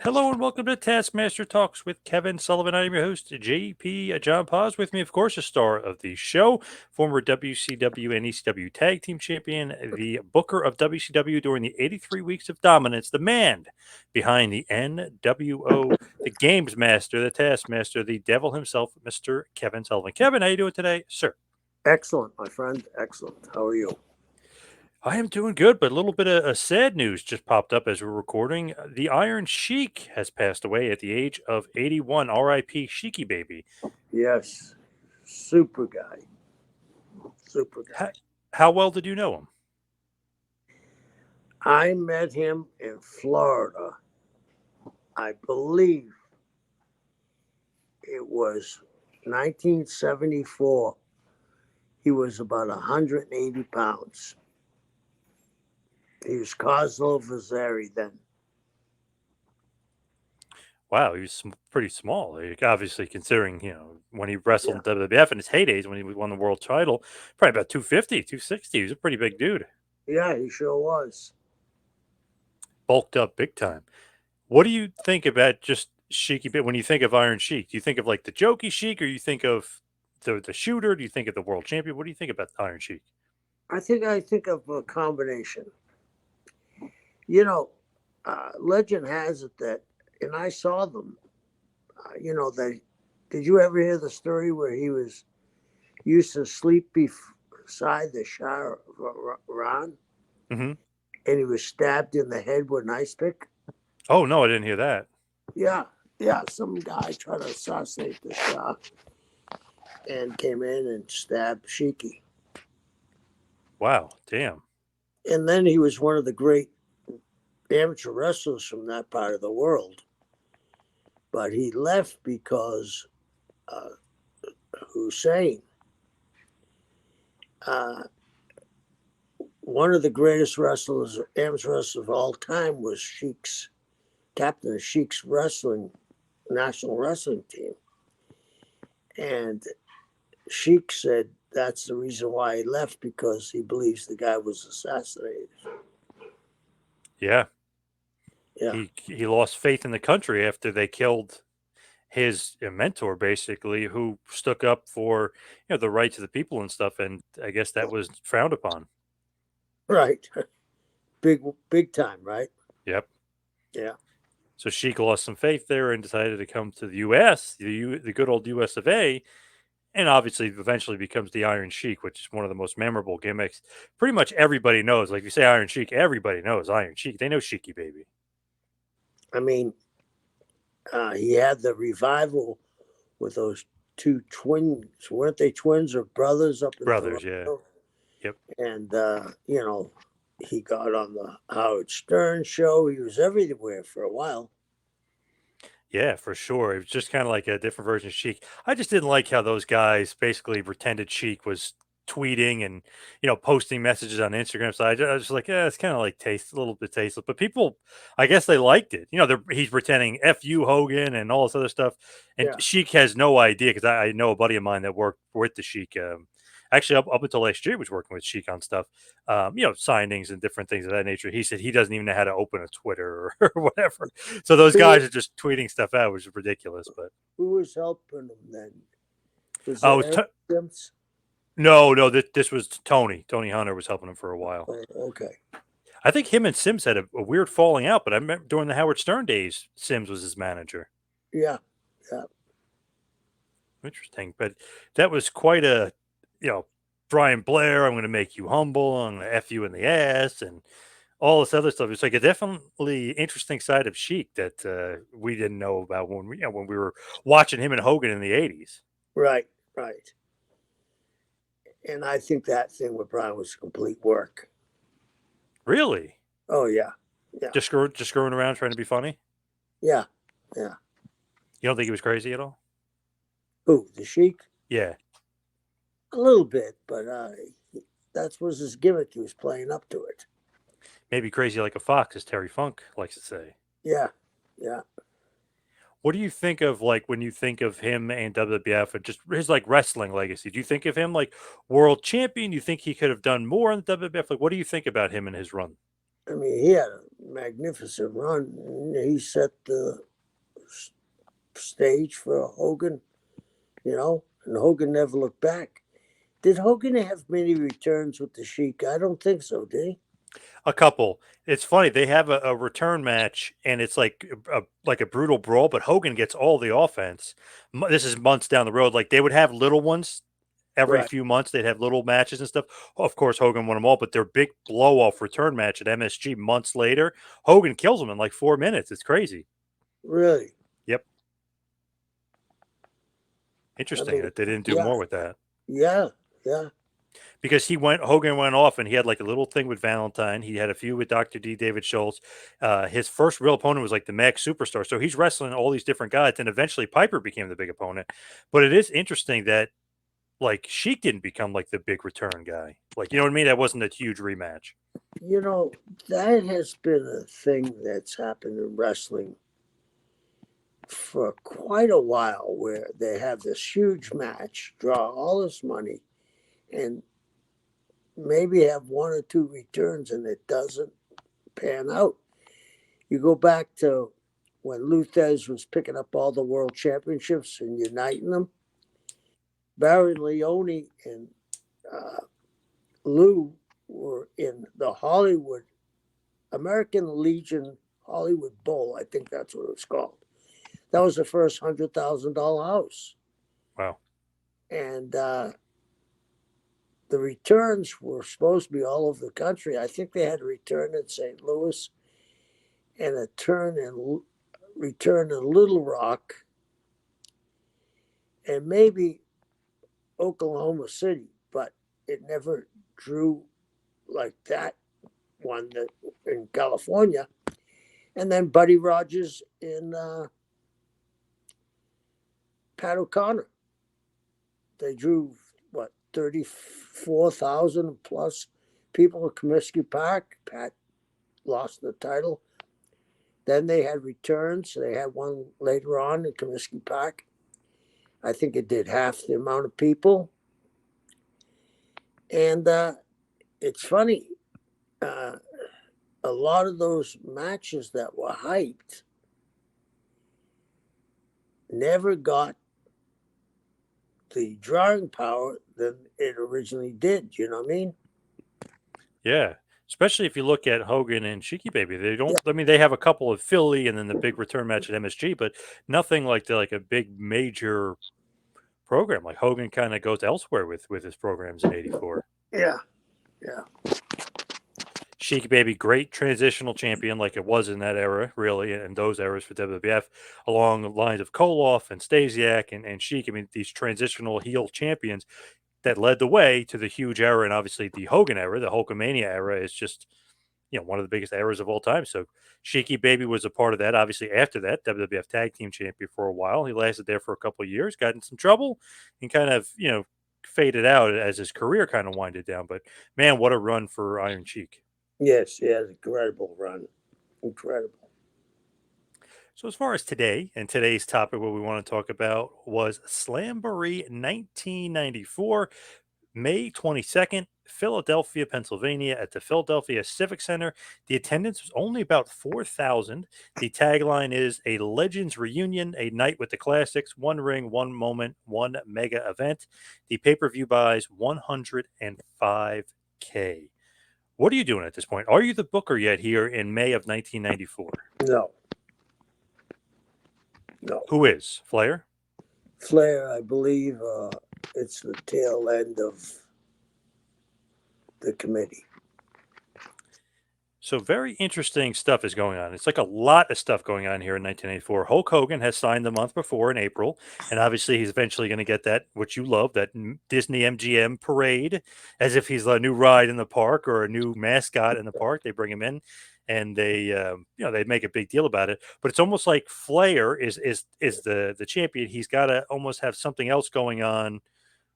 Hello and welcome to Taskmaster Talks with Kevin Sullivan. I am your host, JP John Poz. With me, of course, a star of the show, former WCW and ECW Tag Team Champion, the booker of WCW during the 83 Weeks of Dominance, the man behind the NWO, the Games Master, the Taskmaster, the devil himself, Mr. Kevin Sullivan. Kevin, how you doing today, sir? Excellent, my friend. Excellent. How are you? I am doing good, but a little bit of sad news just popped up as we're recording. The Iron Sheik has passed away at the age of 81. R.I.P. Sheiky baby. Yes. Super guy. Super guy. How well did you know him? I met him in Florida. I believe it was 1974. He was about 180 pounds. He was Coslo Vazari then. Wow, he was pretty small. Obviously, considering, when he wrestled in WWF in his heydays, when he won the world title, probably about 250, 260. He was a pretty big dude. Yeah, he sure was. Bulked up big time. What do you think about just Sheiky bit when you think of Iron Sheik? Do you think of like the jokey Sheik, or you think of the shooter? Do you think of the world champion? What do you think about Iron Sheik? I think of a combination. Legend has it that, and I saw them, did you ever hear the story where he used to sleep beside the Shah Ron? Mm-hmm. And he was stabbed in the head with an ice pick? Oh, no, I didn't hear that. Yeah, some guy tried to assassinate the Shah and came in and stabbed Sheiky. Wow, damn. And then he was one of the great amateur wrestlers from that part of the world. But he left because Hussein, one of the greatest wrestlers, amateur wrestlers of all time, was Sheik's captain of Sheik's national wrestling team. And Sheik said that's the reason why he left, because he believes the guy was assassinated. Yeah. Yeah. He lost faith in the country after they killed his mentor, basically, who stuck up for the rights of the people and stuff, and I guess that was frowned upon. Right. Big time, right? Yep. Yeah. So Sheik lost some faith there and decided to come to the U.S., the good old U.S. of A., and obviously eventually becomes the Iron Sheik, which is one of the most memorable gimmicks. Pretty much everybody knows. Like you say Iron Sheik, everybody knows Iron Sheik. They know Sheiky baby. I mean, he had the revival with those two twins. Weren't they twins or brothers up in Brothers, Toronto? Yeah. Yep. And, he got on the Howard Stern show. He was everywhere for a while. Yeah, for sure. It was just kind of like a different version of Sheik. I just didn't like how those guys basically pretended Sheik was tweeting and posting messages on Instagram. So I was just like, yeah, it's kind of like a little bit tasteless. But people, I guess they liked it. He's pretending "F you Hogan" and all this other stuff, and Sheik has no idea, because I know a buddy of mine that worked with the Sheik. Actually, up until last year, was working with Sheik on stuff, signings and different things of that nature. He said he doesn't even know how to open a Twitter or whatever. So those guys are just tweeting stuff out, which is ridiculous. But who was helping him then? Was it No, this was Tony. Tony Hunter was helping him for a while. Okay. I think him and Sims had a weird falling out, but I remember during the Howard Stern days, Sims was his manager. Yeah. Interesting. But that was quite a, Brian Blair, I'm going to make you humble, I'm going to F you in the ass, and all this other stuff. It's like a definitely interesting side of Sheik that we didn't know about when we were watching him and Hogan in the 80s. Right. And I think that thing with Brian was complete work. Really? Oh, yeah. Just screwing around trying to be funny? Yeah. You don't think he was crazy at all? Who, the Sheik? Yeah. A little bit, but that was his gimmick. He was playing up to it. Maybe crazy like a fox, as Terry Funk likes to say. Yeah. What do you think of, like, when you think of him and WWF and just his wrestling legacy? Do you think of him like world champion? Do you think he could have done more in the WWF? Like, what do you think about him and his run? I mean, he had a magnificent run. He set the stage for Hogan, and Hogan never looked back. Did Hogan have many returns with the Sheik? I don't think so, did he? A couple. It's funny. They have a return match, and it's like a brutal brawl. But Hogan gets all the offense. This is months down the road. Like they would have little ones every Right. few months. They'd have little matches and stuff. Of course, Hogan won them all. But their big blow off return match at MSG months later, Hogan kills him in like 4 minutes. It's crazy. Really? Yep. I Interesting mean, that they didn't do yeah, more with that. yeah, yeah. Because Hogan went off and he had like a little thing with Valentine. He had a few with Dr. D, David Schultz. His first real opponent was like the Max Superstar. So he's wrestling all these different guys. And eventually Piper became the big opponent. But it is interesting that like Sheik didn't become like the big return guy. Like, you know what I mean? That wasn't a huge rematch. You know, that has been a thing that's happened in wrestling for quite a while where they have this huge match, draw all this money, and maybe have one or two returns and it doesn't pan out. You go back to when Luthez was picking up all the world championships and uniting them. Barry Leone and uh, Lou were in the Hollywood American Legion Hollywood Bowl. I think that's what it was called. That was the first $100,000 house. Wow. And the returns were supposed to be all over the country. I think they had a return in St. Louis and a return in Little Rock and maybe Oklahoma City, but it never drew like that one that in California. And then Buddy Rogers in Pat O'Connor. They drew what 34,000 plus people at Comiskey Park. Pat lost the title. Then they had returns. They had one later on in Comiskey Park. I think it did half the amount of people. And it's funny, a lot of those matches that were hyped never got the drawing power that it originally did. You know what I mean? Yeah. Especially if you look at Hogan and Sheiky Baby. They Yeah. don't I mean they have a couple of Philly and then the big return match at MSG, but nothing like a big major program. Like Hogan kind of goes elsewhere with his programs in '84. Yeah. Yeah. Sheik Baby, great transitional champion, like it was in that era, really, and those eras for WWF, along the lines of Koloff and Stasiak and Sheik. I mean, these transitional heel champions that led the way to the huge era, and obviously the Hogan era, the Hulkamania era, is just one of the biggest eras of all time. So Sheiky Baby was a part of that. Obviously, after that, WWF Tag Team Champion for a while. He lasted there for a couple of years, got in some trouble, and kind of faded out as his career kind of winded down. But man, what a run for Iron Sheik. Yes. He had an incredible run. Incredible. So as far as today and today's topic, what we want to talk about was Slamboree 1994. May 22nd, Philadelphia, Pennsylvania, at the Philadelphia Civic Center. The attendance was only about 4,000. The tagline is a Legends Reunion, a night with the classics, one ring, one moment, one mega event. The pay per view buys 105K. What are you doing at this point? Are you the booker yet here in May of 1994? No. No. Who is? Flair? Flair, I believe it's the tail end of the committee. So very interesting stuff is going on. It's like a lot of stuff going on here in 1984. Hulk Hogan has signed the month before in April, and obviously he's eventually going to get that, which you love, that Disney MGM parade, as if he's a new ride in the park or a new mascot in the park. They bring him in, and they make a big deal about it. But it's almost like Flair is the champion. He's got to almost have something else going on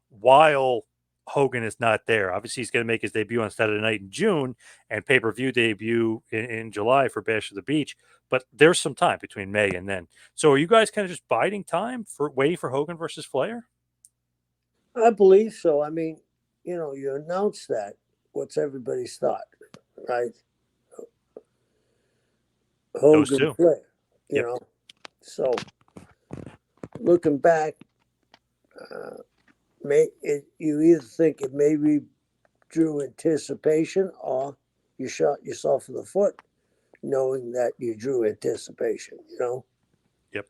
while Hogan is not there. Obviously, he's going to make his debut on Saturday night in June and pay per view debut in July for Bash of the Beach. But there's some time between May and then. So are you guys kind of just biding time for waiting for Hogan versus Flair? I believe so. I mean, you announce that. What's everybody's thought, right? Those Hogan two. Flair, you Yep. know. So looking back, uh, you either think it maybe drew anticipation or you shot yourself in the foot knowing that you drew anticipation, you know? Yep.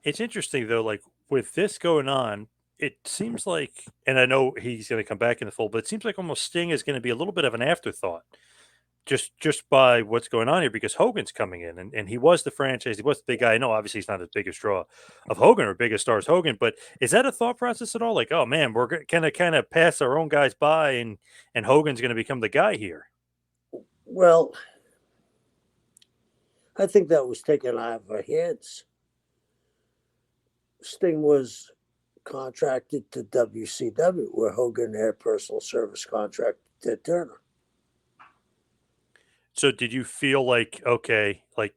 It's interesting though, like with this going on, it seems like, and I know he's going to come back in the fold, but it seems like almost Sting is going to be a little bit of an afterthought, just by what's going on here because Hogan's coming in and he was the franchise, he was the big guy. I know obviously he's not the biggest draw of Hogan or biggest star as Hogan, but is that a thought process at all? Like, oh man, we're gonna kind of pass our own guys by and Hogan's gonna become the guy here. Well, I think that was taken out of our heads. Sting was contracted to WCW, where Hogan had a personal service contract to Turner. So did you feel like okay, like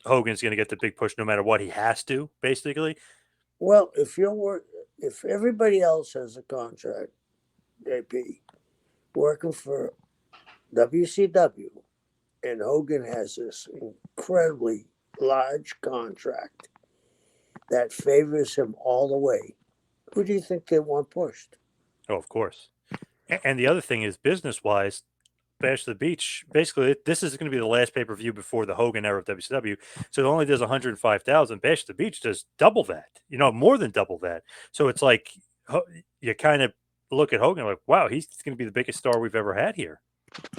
Hogan's gonna get the big push no matter what he has to, basically? Well, if everybody else has a contract, JP, working for WCW, and Hogan has this incredibly large contract that favors him all the way, who do you think they want pushed? Oh, of course. And the other thing is business wise, Bash the Beach, basically, this is going to be the last pay per view before the Hogan era of WCW. So it only does 105,000. Bash the Beach does double that, more than double that. So it's like you kind of look at Hogan like, wow, he's going to be the biggest star we've ever had here.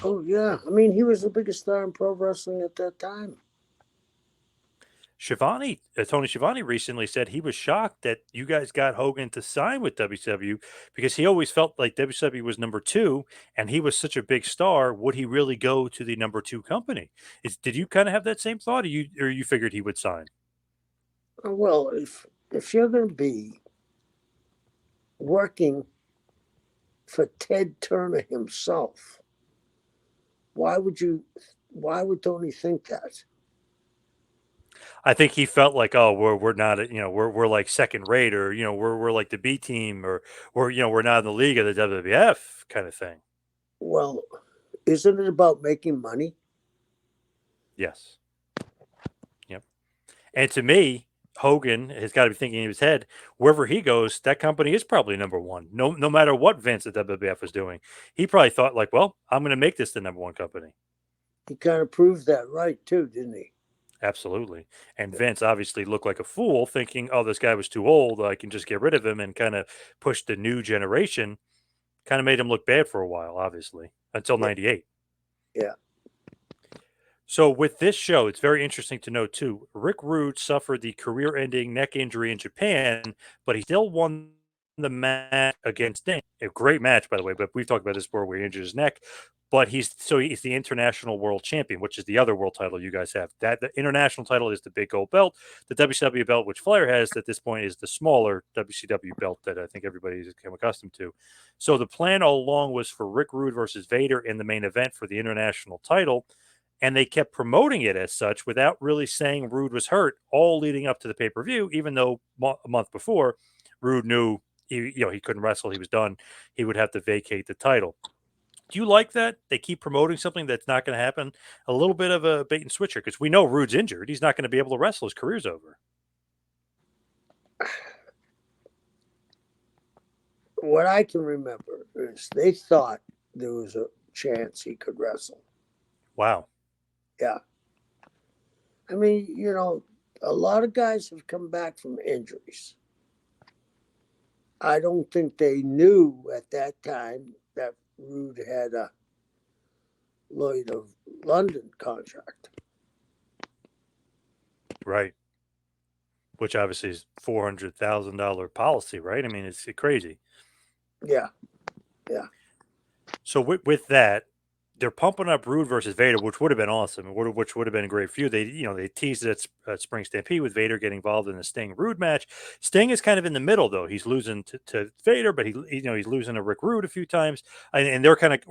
Oh yeah, I mean he was the biggest star in pro wrestling at that time. Tony Schiavone recently said he was shocked that you guys got Hogan to sign with WCW because he always felt like WCW was number two and he was such a big star. Would he really go to the number two company? Did you kind of have that same thought or you figured he would sign? Well, if you're going to be working for Ted Turner himself, why would you? Why would Tony think that? I think he felt like, oh, we're not, we're like second rate, or we're like the B team, or we're not in the league of the WWF kind of thing. Well, isn't it about making money? Yes. Yep. And to me, Hogan has got to be thinking in his head, wherever he goes, that company is probably number one. No matter what Vince at WWF was doing, he probably thought like, well, I'm going to make this the number one company. He kind of proved that right too, didn't he? Absolutely. And Vince obviously looked like a fool thinking, oh, this guy was too old. I can just get rid of him and kind of push the new generation. Kind of made him look bad for a while, obviously, until Yeah, 98. yeah. So with this show, it's very interesting to note too. Rick Rude suffered the career-ending neck injury in Japan, but he still won the match against Sting. A great match, by the way. But we've talked about this before, where he injured his neck. But he's the international world champion, which is the other world title you guys have. That the international title is the big gold belt. The WCW belt, which Flair has at this point, is the smaller WCW belt that I think everybody's become accustomed to. So the plan all along was for Rick Rude versus Vader in the main event for the international title, and they kept promoting it as such without really saying Rude was hurt, all leading up to the pay per view. Even though a month before, Rude knew he couldn't wrestle, he was done, he would have to vacate the title. Do you like that they keep promoting something that's not going to happen? A little bit of a bait and switcher because we know Rude's injured; he's not going to be able to wrestle. His career's over. What I can remember is they thought there was a chance he could wrestle. Wow. Yeah. I mean, a lot of guys have come back from injuries. I don't think they knew at that time that Rude had a Lloyd of London contract. Right. Which obviously is $400,000 policy, right? I mean, it's crazy. Yeah, yeah. So with that, they're pumping up Rude versus Vader, which would have been awesome, and which would have been a great feud. They teased it at Spring Stampede with Vader getting involved in the Sting Rude match. Sting is kind of in the middle though. He's losing to Vader, but he's losing to Rick Rude a few times, and they're kind of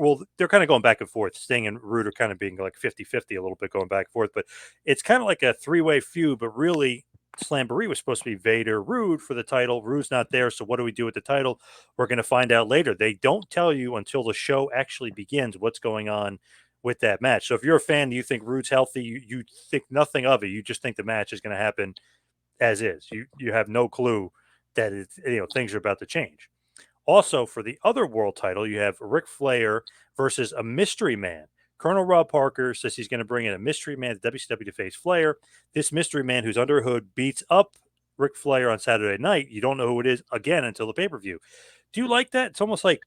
going back and forth. Sting and Rude are kind of being like 50-50 a little bit going back and forth, but it's kind of like a three-way feud. But really, Slamboree was supposed to be Vader Rude for the title. Rude's not there, so what do we do with the title? We're going to find out later. They don't tell you until the show actually begins what's going on with that match. So if you're a fan, you think Rude's healthy, you think nothing of it. You just think the match is going to happen as is. You have no clue that it's, things are about to change. Also, for the other world title, you have Ric Flair versus a mystery man. Colonel Rob Parker says he's going to bring in a mystery man to WCW to face Flair. This mystery man, who's under a hood, beats up Ric Flair on Saturday night. You don't know who it is again until the pay per view. Do you like that? It's almost like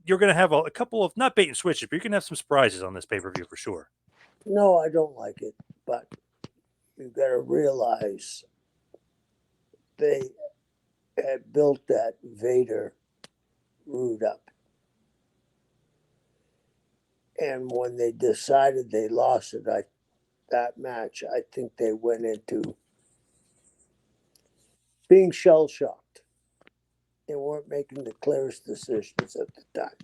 you're going to have a couple of not bait and switches, but you're going to have some surprises on this pay per view for sure. No, I don't like it, but you've got to realize they had built that Vader Rude up. And when they decided they lost it, that match, I think they went into being shell shocked. They weren't making the clearest decisions at the time.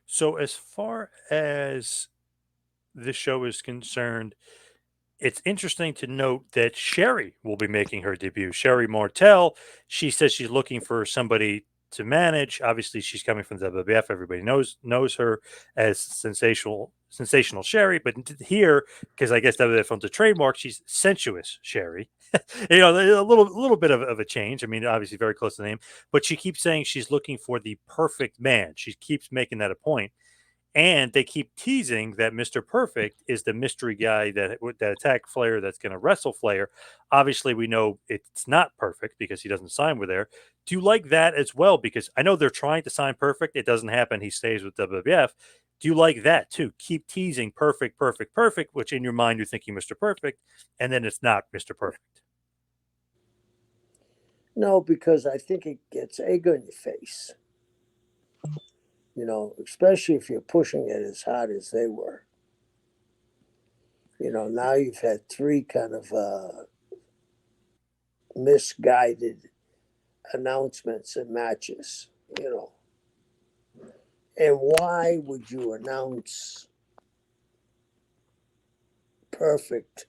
So, as far as this show is concerned, it's interesting to note that Sherry will be making her debut. Sherry Martel, she says she's looking for somebody to manage. Obviously, she's coming from the WWF. Everybody knows her as sensational Sherry. But here, because I guess WWF owns a trademark, she's sensuous Sherry. A little bit of a change. I mean, obviously very close to the name, but she keeps saying she's looking for the perfect man. She keeps making that a point. And they keep teasing that Mr. Perfect is the mystery guy that attacked Flair, that's going to wrestle Flair. Obviously, we know it's not Perfect because he doesn't sign with there. Do you like that as well? Because I know they're trying to sign Perfect. It doesn't happen. He stays with WWF. Do you like that too? Keep teasing Perfect, Perfect, Perfect, which in your mind you're thinking Mr. Perfect, and then it's not Mr. Perfect. No, because I think it gets egg on your face. Especially if you're pushing it as hard as they were. Now you've had three kind of misguided announcements and matches, And why would you announce Perfect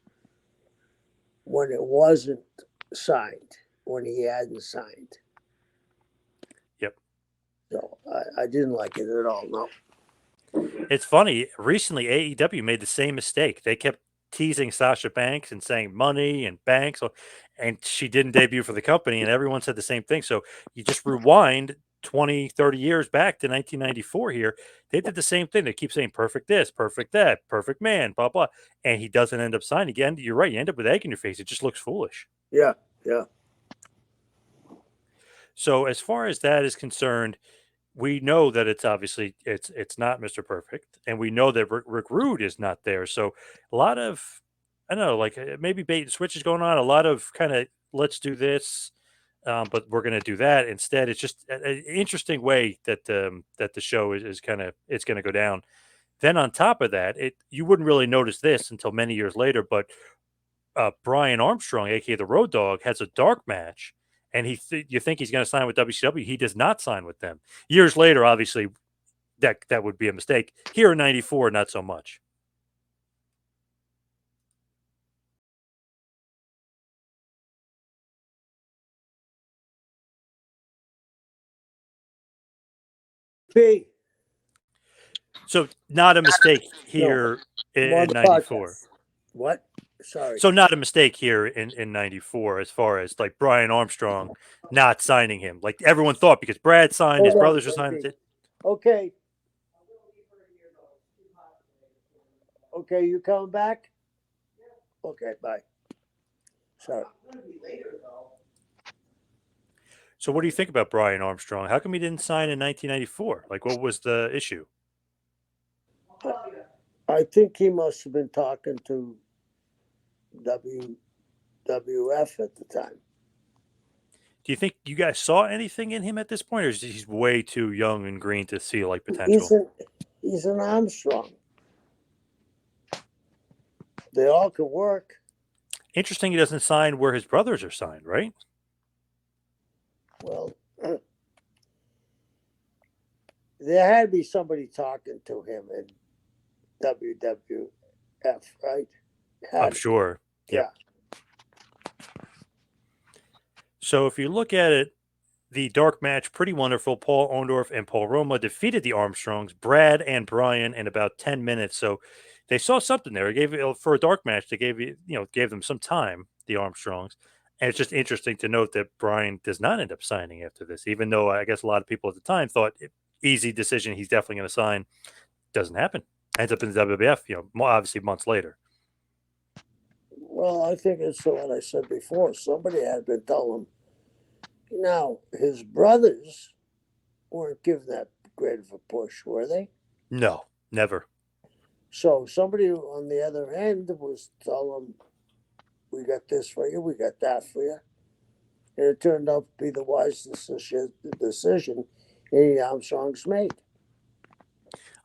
when it wasn't signed, when he hadn't signed? Yep. So I didn't like it at all, no. It's funny. Recently, AEW made the same mistake. They kept teasing Sasha Banks and saying money and Banks, and she didn't debut for the company, and everyone said the same thing. So you just rewind 20, 30 years back to 1994 here. They did the same thing. They keep saying perfect this, perfect that, perfect man, blah, blah. And he doesn't end up signing again. You're right. You end up with egg in your face. It just looks foolish. Yeah. So as far as that is concerned, we know that it's obviously it's not Mr. Perfect, and we know that Rick Rude is not there. So a lot of I don't know, like maybe bait and switch is going on. A lot of kind of let's do this, but we're going to do that instead. It's just an interesting way that the show is kind of it's going to go down. Then on top of that, you wouldn't really notice this until many years later, but Brian Armstrong, aka the Road Dogg, has a dark match, and you think he's going to sign with WCW. He does not sign with them. Years later, obviously, that would be a mistake. Here in '94, not so much. P. So not a mistake here in '94. What? Sorry. So not a mistake here in '94 as far as like Brian Armstrong not signing him. Like everyone thought because Brad signed, his brothers were signed. Okay. Okay, you coming back? Okay, bye. Sorry. So what do you think about Brian Armstrong? How come he didn't sign in 1994? Like what was the issue? I think he must have been talking to WWF at the time. Do you think you guys saw anything in him at this point, or is he's way too young and green to see like potential? He's an Armstrong. They all can work. Interesting, he doesn't sign where his brothers are signed, right? Well, there had to be somebody talking to him in WWF, right? I'm sure. Yeah. So if you look at it the dark match, Pretty Wonderful, Paul Orndorff and Paul Roma defeated the Armstrongs, Brad and Brian, in about 10 minutes. So they saw something there. It gave for a dark match. They gave them some time, the Armstrongs. And it's just interesting to note that Brian does not end up signing after this, even though I guess a lot of people at the time thought easy decision. He's definitely going to sign. Doesn't happen. Ends up in the WWF, obviously months later. Well, I think it's what I said before. Somebody had been telling him. Now, his brothers weren't given that great of a push, were they? No, never. So somebody on the other end was telling him, we got this for you, we got that for you. And it turned out to be the wisest decision any Armstrong's made.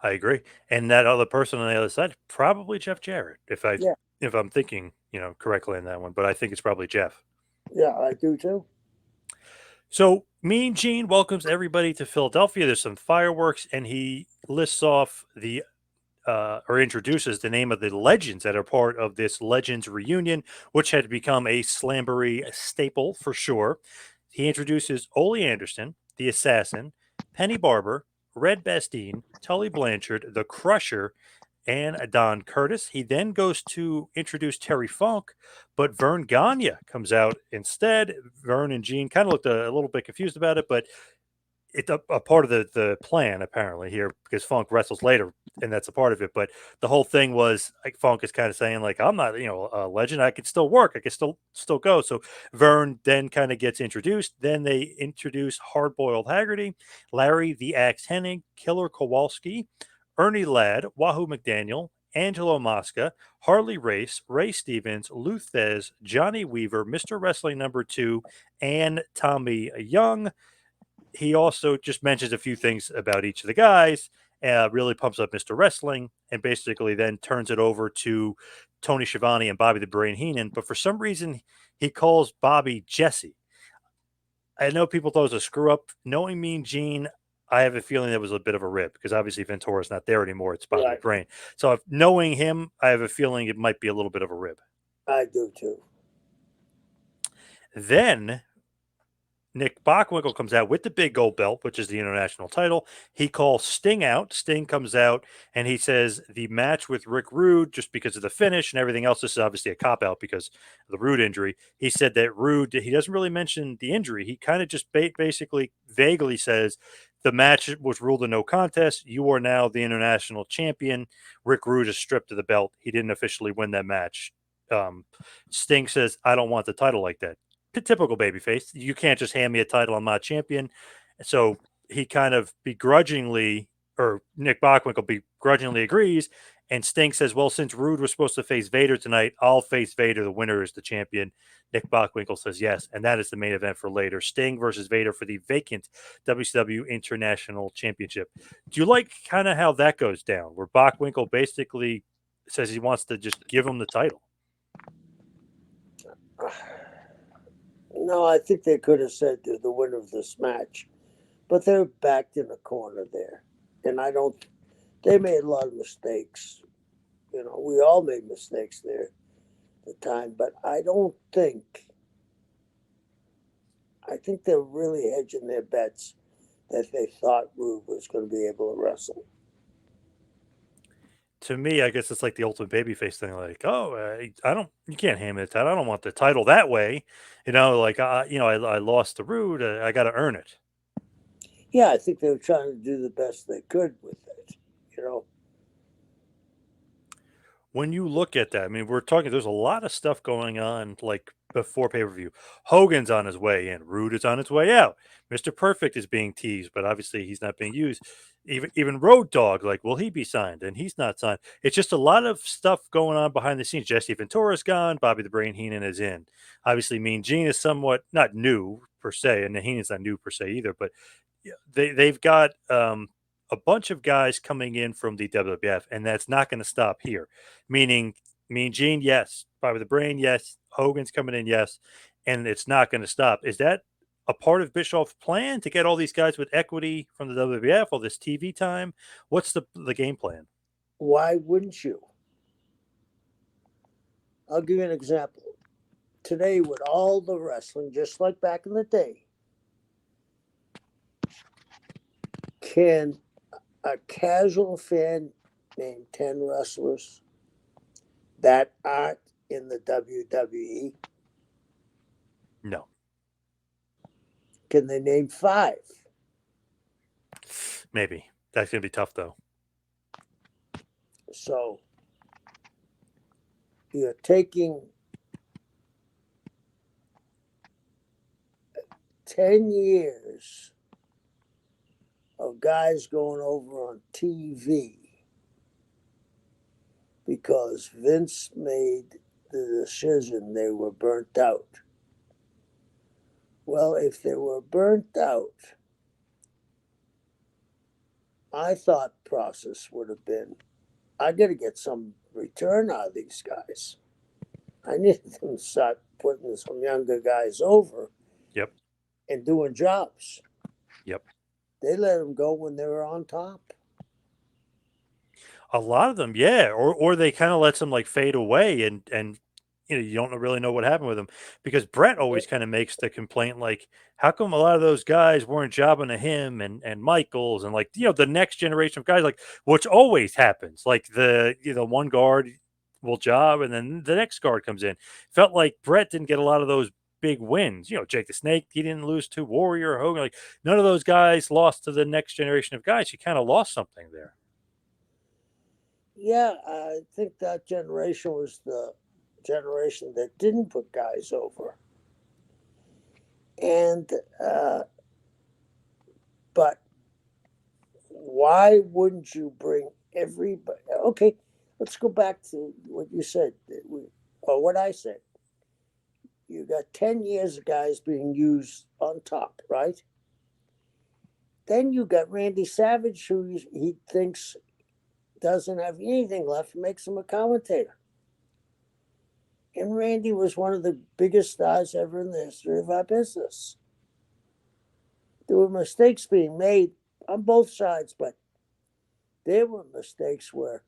I agree. And that other person on the other side, probably Jeff Jarrett, Yeah, if I'm thinking, correctly on that one. But I think it's probably Jeff. yeah, I do too. So Mean Gene welcomes everybody to Philadelphia. There's some fireworks, and he lists off or introduces the name of the legends that are part of this Legends reunion, which had become a Slamboree staple for sure. He introduces Ole Anderson, the Assassin, Penny Barber, Red Bastien, Tully Blanchard, the Crusher, and Don Curtis. He then goes to introduce Terry Funk, but Vern Gagne comes out instead. Vern and Gene kind of looked a little bit confused about it, but it's a part of the plan apparently here because Funk wrestles later, and that's a part of it. But the whole thing was like Funk is kind of saying like I'm not a legend. I can still work. I can still go. So Vern then kind of gets introduced. Then they introduce Hardboiled Haggerty, Larry the Axe Hennig, Killer Kowalski, Ernie Ladd, Wahoo McDaniel, Angelo Mosca, Harley Race, Ray Stevens, Lou Thez, Johnny Weaver, Mr. Wrestling number 2, and Tommy Young. He also just mentions a few things about each of the guys, really pumps up Mr. Wrestling, and basically then turns it over to Tony Schiavone and Bobby the Brain Heenan. But for some reason, he calls Bobby Jesse. I know people thought it was a screw up. Knowing Mean Gene, I have a feeling that was a bit of a rip because obviously Ventura's not there anymore. It's Bobby the Right. Brain. So knowing him, I have a feeling it might be a little bit of a rib. I do too. Then Nick Bockwinkel comes out with the big gold belt, which is the international title. He calls Sting out. Sting comes out and he says the match with Rick Rude, just because of the finish and everything else, this is obviously a cop out because of the Rude injury. He said that Rude, he doesn't really mention the injury. He kind of just basically vaguely says the match was ruled a no contest. You are now the international champion. Rick Rude is stripped of the belt. He didn't officially win that match. Sting says, I don't want the title like that. Typical babyface. You can't just hand me a title. I'm not champion. So he kind of begrudgingly, or Nick Bockwinkel begrudgingly agrees. And Sting says, well, since Rude was supposed to face Vader tonight, I'll face Vader. The winner is the champion. Nick Bockwinkel says yes. And that is the main event for later. Sting versus Vader for the vacant WCW International Championship. Do you like kind of how that goes down, where Bockwinkel basically says he wants to just give him the title? No, I think they could have said they're the winner of this match, but they're backed in a corner there. And I don't, they made a lot of mistakes. We all made mistakes there at the time, but I think they're really hedging their bets that they thought Rude was going to be able to wrestle. To me, I guess it's like the ultimate babyface thing. Like, oh, you can't hand me the title. I don't want the title that way. I lost to Rude. I got to earn it. Yeah, I think they were trying to do the best they could with it. You know, When you look at that, I mean, we're talking, there's a lot of stuff going on like before pay per view. Hogan's on his way in, Rude is on his way out. Mr. Perfect is being teased, but obviously he's not being used. Even Road Dog, like, will he be signed? And he's not signed. It's just a lot of stuff going on behind the scenes. Jesse Ventura's gone, Bobby the Brain Heenan is in. Obviously, Mean Gene is somewhat not new per se, and Heenan's not new per se either, but yeah, they've got a bunch of guys coming in from the WWF, and that's not going to stop here. Meaning, Mean Gene, yes. Bobby the Brain, yes. Hogan's coming in, yes. And it's not going to stop. Is that a part of Bischoff's plan to get all these guys with equity from the WWF, all this TV time? What's the game plan? why wouldn't you? I'll give you an example. Today, with all the wrestling, just like back in the day, Can a casual fan name 10 wrestlers that aren't in the WWE? No, Can they name 5? maybe that's gonna be tough though. So you're taking 10 years of guys going over on TV because Vince made the decision they were burnt out. Well, if they were burnt out, my thought process would have been I got to get some return out of these guys. I need them to start putting some younger guys over Yep, and doing jobs. yep. They let them go when they were on top. A lot of them, yeah, or they kind of lets them like fade away, and you don't really know what happened with them because Brett always kind of makes the complaint like, how come a lot of those guys weren't jobbing to him and Michaels and like the next generation of guys like which always happens like the one guard will job and then the next guard comes in. Felt like Brett didn't get a lot of those big wins. Jake the Snake, he didn't lose to Warrior Hogan. Like none of those guys lost to the next generation of guys. He kind of lost something there. Yeah, I think that generation was the generation that didn't put guys over. And, but why wouldn't you bring everybody? Okay, let's go back to what you said, or what I said. You got 10 years of guys being used on top, right? Then you got Randy Savage, who he thinks doesn't have anything left, makes him a commentator. And Randy was one of the biggest stars ever in the history of our business. There were mistakes being made on both sides, but there were mistakes where,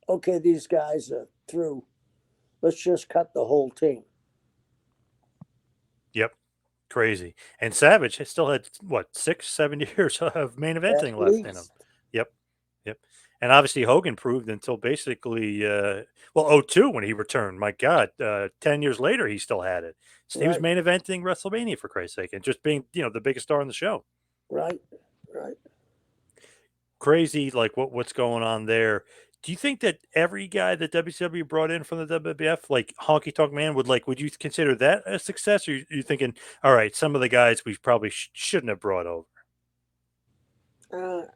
okay, these guys are through. Let's just cut the whole team. Yep. Crazy. And Savage has still had what 6, 7 years of main At eventing left in him. least, Yep. Yep. And obviously Hogan proved until basically well '02 when he returned. My God, 10 years later he still had it. So he was right, main eventing WrestleMania for Christ's sake, and just being the biggest star on the show. right, right. Crazy, like what's going on there. Do you think that every guy that WCW brought in from the WWF, like Honky Tonk Man, would you consider that a success? Or you thinking, all right, some of the guys we probably shouldn't have brought over? Uh,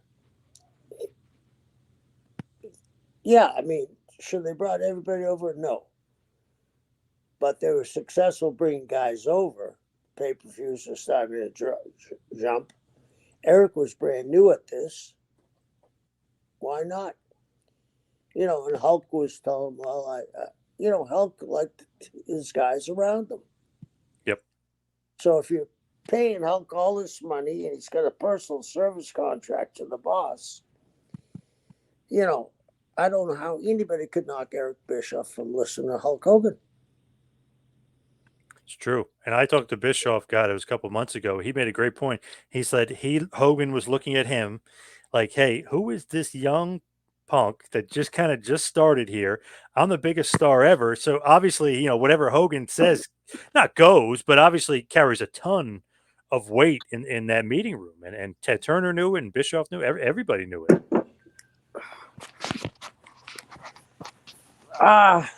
yeah, I mean, should they brought everybody over? No. But they were successful bringing guys over. Pay per views are starting to jump. Eric was brand new at this. Why not? And Hulk was telling him, well, Hulk liked his guys around him. Yep. So if you're paying Hulk all this money and he's got a personal service contract to the boss, I don't know how anybody could knock Eric Bischoff from listening to Hulk Hogan. It's true. And I talked to Bischoff, God, it was a couple months ago. He made a great point. He said Hogan was looking at him like, hey, who is this young punk that just kind of just started here? I'm the biggest star ever. So obviously, whatever Hogan says not goes, but obviously carries a ton of weight in that meeting room. And Ted Turner knew it and Bischoff knew it. Everybody knew it.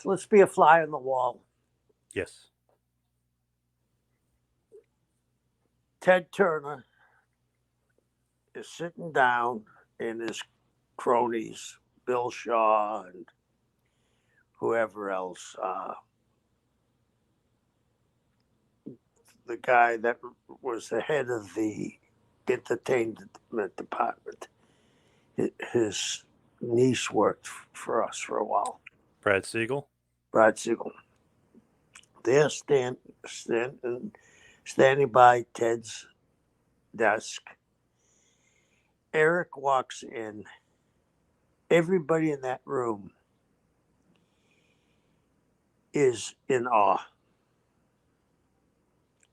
Let's be a fly on the wall. Yes. Ted Turner is sitting down in his cronies, Bill Shaw and whoever else, the guy that was the head of the entertainment department. His niece worked for us for a while. Brad Siegel. Brad Siegel. They're standing by Ted's desk. Eric walks in. Everybody in that room is in awe.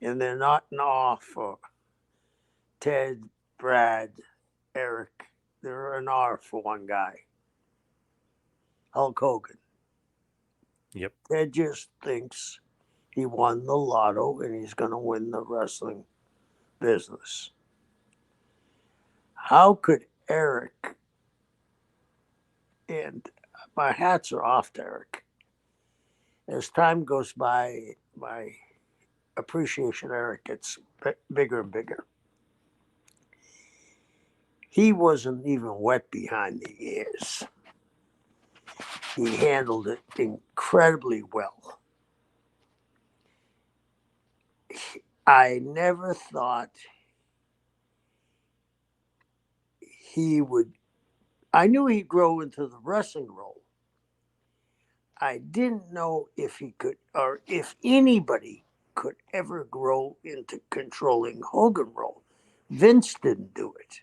And they're not in awe for Ted, Brad, Eric, they're an R for one guy, Hulk Hogan. Yep. Ted just thinks he won the lotto and he's going to win the wrestling business. How could Eric, and my hats are off to Eric, as time goes by, my appreciation of Eric gets bigger and bigger. He wasn't even wet behind the ears. He handled it incredibly well. I never thought he would. I knew he'd grow into the wrestling role. I didn't know if he could, or if anybody could ever grow into controlling Hogan role. Vince didn't do it.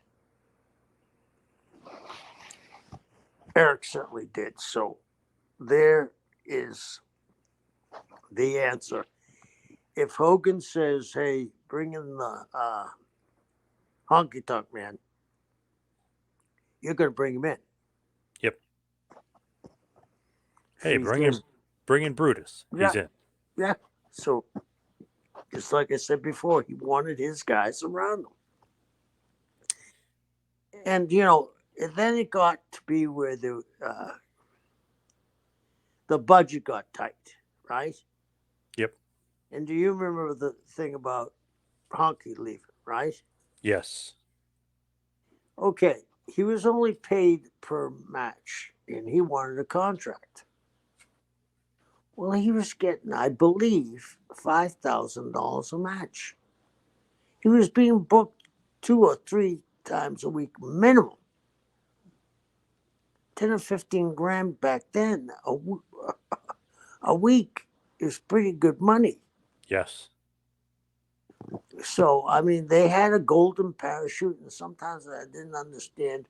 Eric certainly did. So there is the answer. If Hogan says, "Hey, bring in the honky tonk man," you're going to bring him in. Yep. If Hey, he bring in Brutus. yeah, He's in. yeah. So just like I said before, he wanted his guys around him. And, then it got to be where the budget got tight, right? Yep. And do you remember the thing about Honky leaving, right? Yes. Okay, he was only paid per match, and he wanted a contract. Well, he was getting, I believe, $5,000 a match. He was being booked 2 or 3 times a week minimum. 10 or 15 grand back then a week is pretty good money. Yes. So, I mean, they had a golden parachute, and sometimes I didn't understand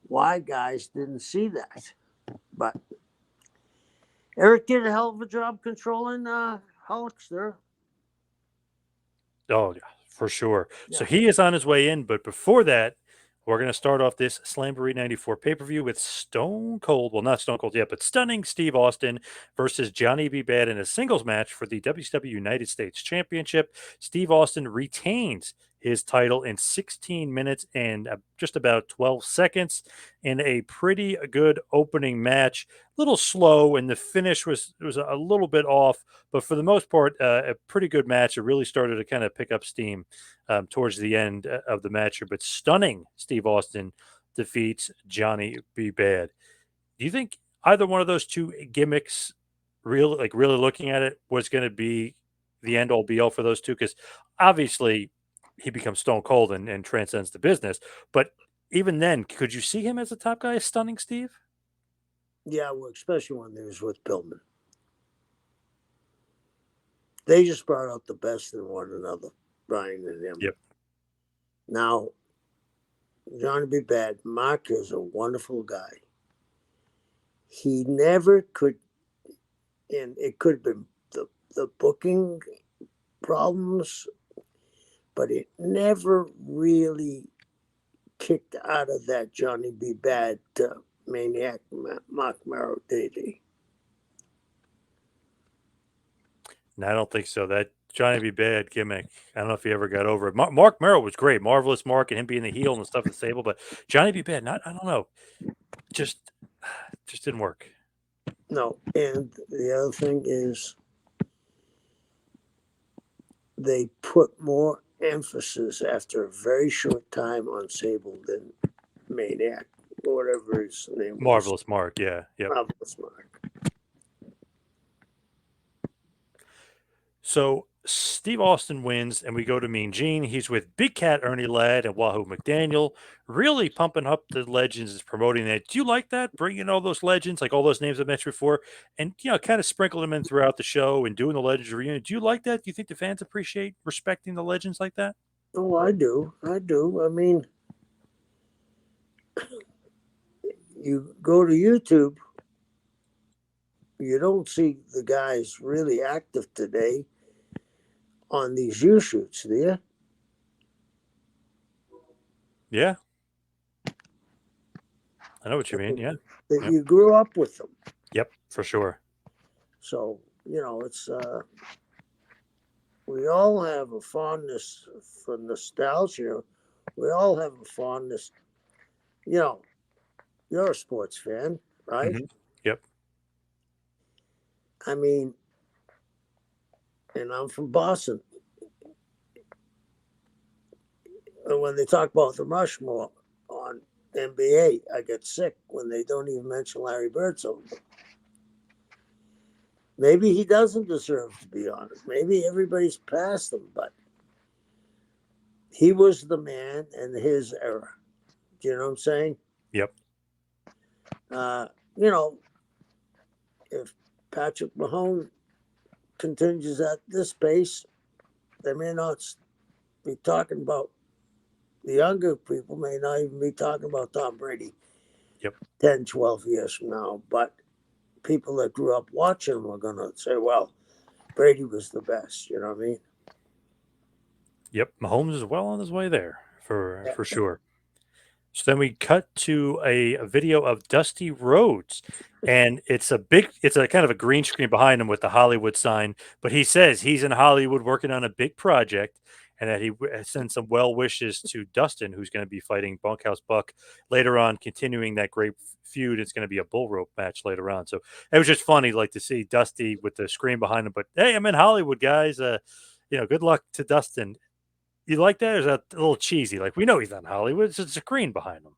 why guys didn't see that. But Eric did a hell of a job controlling Hulkster. Oh, yeah, for sure. Yeah. So he is on his way in, but before that, we're going to start off this Slamboree 94 pay-per-view with Stone Cold, well, not Stone Cold yet, but Stunning Steve Austin versus Johnny B. Bad in a singles match for the WCW United States Championship. Steve Austin retains his title in 16 minutes and just about 12 seconds in a pretty good opening match. A little slow, and the finish was a little bit off, but for the most part, a pretty good match. It really started to kind of pick up steam towards the end of the match here. But stunning Steve Austin defeats Johnny B. Bad. Do you think either one of those two gimmicks, really looking at it, was going to be the end all be all for those two? Because obviously he becomes Stone Cold and transcends the business. But even then, could you see him as the top guy, as Stunning Steve? Yeah, well, especially when they was with Pillman. They just brought out the best in one another, Brian and him. Yep. Now, Johnny B. Bad, Mark is a wonderful guy. He never could, and it could have been the booking problems, but it never really kicked out of that Johnny B. Bad maniac Mark Merrow, did he? No, I don't think so. That Johnny B. Bad gimmick, I don't know if he ever got over it. Mark Merrill was great, Marvelous Mark, and him being the heel and stuff at the stable. But Johnny B. Bad, I don't know, just didn't work. No, and the other thing is they put more emphasis after a very short time on Sable than Maniac, or whatever his name was. Marvelous Mark, yeah, yep. Marvelous Mark. So Steve Austin wins, and we go to Mean Gene. He's with Big Cat Ernie Ladd and Wahoo McDaniel, really pumping up the legends, is promoting that. Do you like that? Bringing all those legends, like all those names I mentioned before, and kind of sprinkle them in throughout the show and doing the Legends reunion. Do you like that? Do you think the fans appreciate respecting the legends like that? Oh, I do. I do. I mean, you go to YouTube, you don't see the guys really active today on these U shoots, do you? Yeah. I know what you mean. Yeah. That Yep. you grew up with them. Yep. For sure. So, it's we all have a fondness for nostalgia. We all have a fondness. You know, you're a sports fan, right? Hmm. Yep. I mean, and I'm from Boston. And when they talk about the Rushmore on NBA, I get sick when they don't even mention Larry Bird. So maybe he doesn't deserve to be on it. Maybe everybody's past him, but he was the man in his era. Do you know what I'm saying? Yep. Uh, you know, if Patrick Mahone continues at this pace, they may not be talking about the younger people, may not even be talking about Tom Brady Yep. 10, 12 years from now. But people that grew up watching him are going to say, well, Brady was the best. You know what I mean? Yep. Mahomes is well on his way there Yeah. for sure. So then we cut to a video of Dusty Rhodes, and it's a kind of a green screen behind him with the Hollywood sign. But he says he's in Hollywood working on a big project, and that he sends some well wishes to Dustin, who's going to be fighting Bunkhouse Buck later on, continuing that great feud. It's going to be a bull rope match later on. So it was just funny, like to see Dusty with the screen behind him. But hey, I'm in Hollywood, guys. Good luck to Dustin. You like that? Or is that a little cheesy? Like, we know he's not in Hollywood. It's just a screen behind him.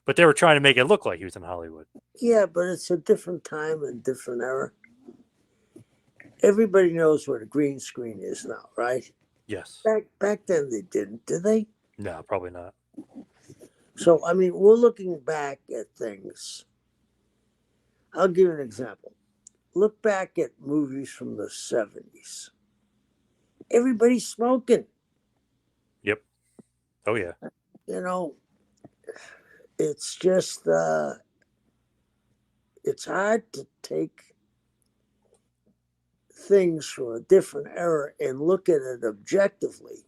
But they were trying to make it look like he was in Hollywood. Yeah, but it's a different time and different era. Everybody knows what a green screen is now, right? Yes. Back then they didn't, did they? No, probably not. So I mean, we're looking back at things. I'll give you an example. Look back at movies from the 70s. Everybody's smoking. Yep. Oh, yeah. You know, it's just it's hard to take things from a different era and look at it objectively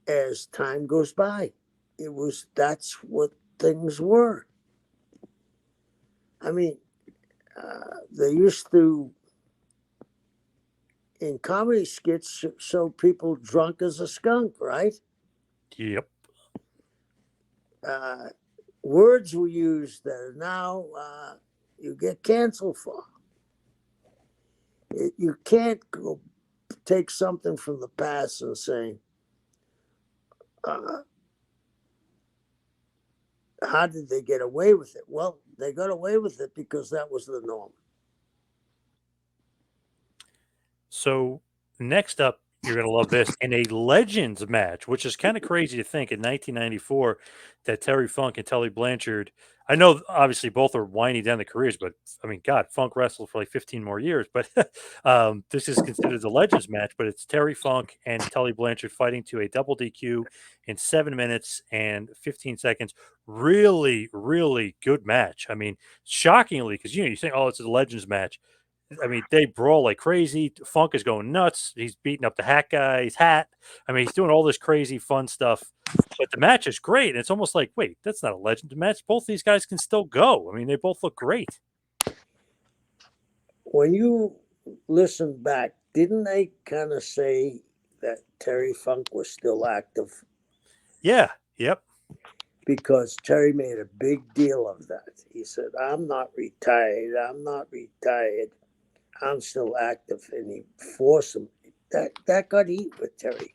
as time goes by. That's what things were. I mean, they used to in comedy skits show people drunk as a skunk, right? Yep. Uh, Words were used that are now you get canceled for. You can't go take something from the past and say, uh, how did they get away with it? Well, they got away with it because that was the norm. So next up, you're going to love this in a Legends match, which is kind of crazy to think in 1994 that Terry Funk and Tully Blanchard. I know obviously both are winding down their careers, but I mean, God, Funk wrestled for like 15 more years. But this is considered the Legends match, but it's Terry Funk and Tully Blanchard fighting to a double DQ in 7 minutes and 15 seconds. Really, really good match. I mean, shockingly, because you think, oh, it's a Legends match. I mean, they brawl like crazy. Funk is going nuts. He's beating up the hat guy's hat. I mean, he's doing all this crazy fun stuff. But the match is great. And it's almost like, wait, that's not a legend match. Both these guys can still go. I mean, they both look great. When you listen back, didn't they kind of say that Terry Funk was still active? Yeah. Yep. Because Terry made a big deal of that. He said, I'm not retired. I'm not retired. I'm still active. And he forced him. That got heat with Terry.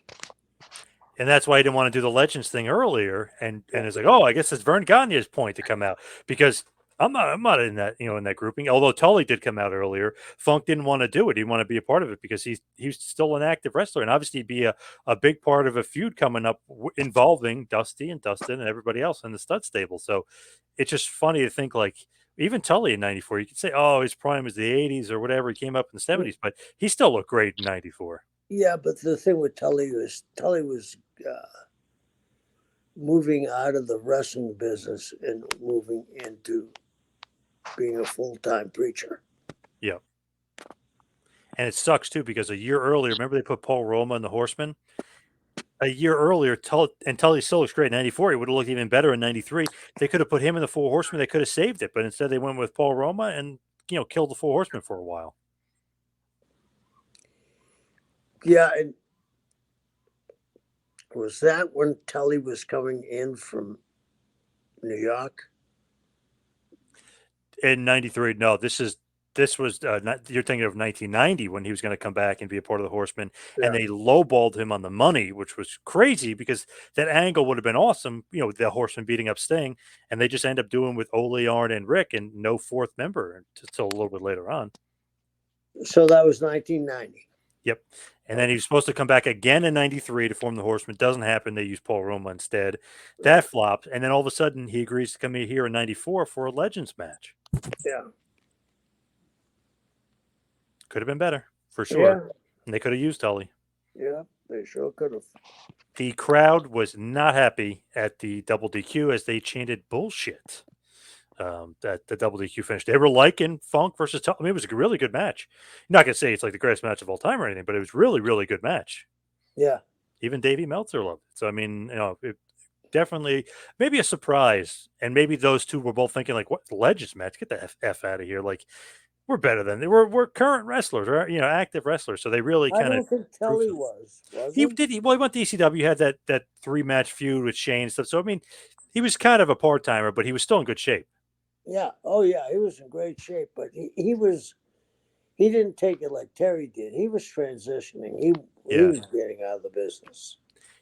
And that's why he didn't want to do the Legends thing earlier. And it's like, oh, I guess it's Vern Gagne's point to come out because I'm not in that, in that grouping. Although Tully did come out earlier, Funk didn't want to do it. He didn't want to be a part of it because he's still an active wrestler and obviously be a big part of a feud coming up involving Dusty and Dustin and everybody else in the stud stable. So it's just funny to think like even Tully in '94, you could say, oh, his prime was the '80s or whatever. He came up in the '70s, but he still looked great in '94. Yeah, but the thing with Tully was moving out of the wrestling business and moving into being a full-time preacher. Yeah. And it sucks too because a year earlier, remember they put Paul Roma in the Horseman? a year earlier, and Tully still looks great in '94. He would have looked even better in '93. They could have put him in the Four Horsemen. They could have saved it, but instead they went with Paul Roma and killed the Four Horsemen for a while. Yeah, and was that when Tully was coming in from New York? In '93, no, this was you're thinking of 1990 when he was going to come back and be a part of the Horsemen, and Yeah. they lowballed him on the money, which was crazy because that angle would have been awesome, the Horsemen beating up Sting, and they just end up doing with Ole, Arn, and Rick, and no fourth member until a little bit later on. So that was 1990. Yep. And then he was supposed to come back again in '93 to form the Horsemen. Doesn't happen. They use Paul Roma instead. That flopped, and then all of a sudden he agrees to come in here in '94 for a Legends match. Yeah. Could have been better, for sure. Yeah. And they could have used Tully. Yeah, they sure could have. The crowd was not happy at the double DQ as they chanted bullshit at the double DQ finish. They were liking Funk versus Tully. I mean, it was a really good match. I'm not going to say it's like the greatest match of all time or anything, but it was really, really good match. Yeah. Even Davey Meltzer loved it. So, I mean, it definitely maybe a surprise. And maybe those two were both thinking, like, what Legends match? Get the F out of here. Like, we're better than they were. We're current wrestlers, or active wrestlers. So they really I kind of don't think Tully was he he? did. He went to ECW. Had that 3-match feud with Shane and stuff. So I mean, he was kind of a part timer, but he was still in good shape. Yeah. Oh, yeah. He was in great shape, but he didn't take it like Terry did. He was transitioning. He Yeah. was getting out of the business.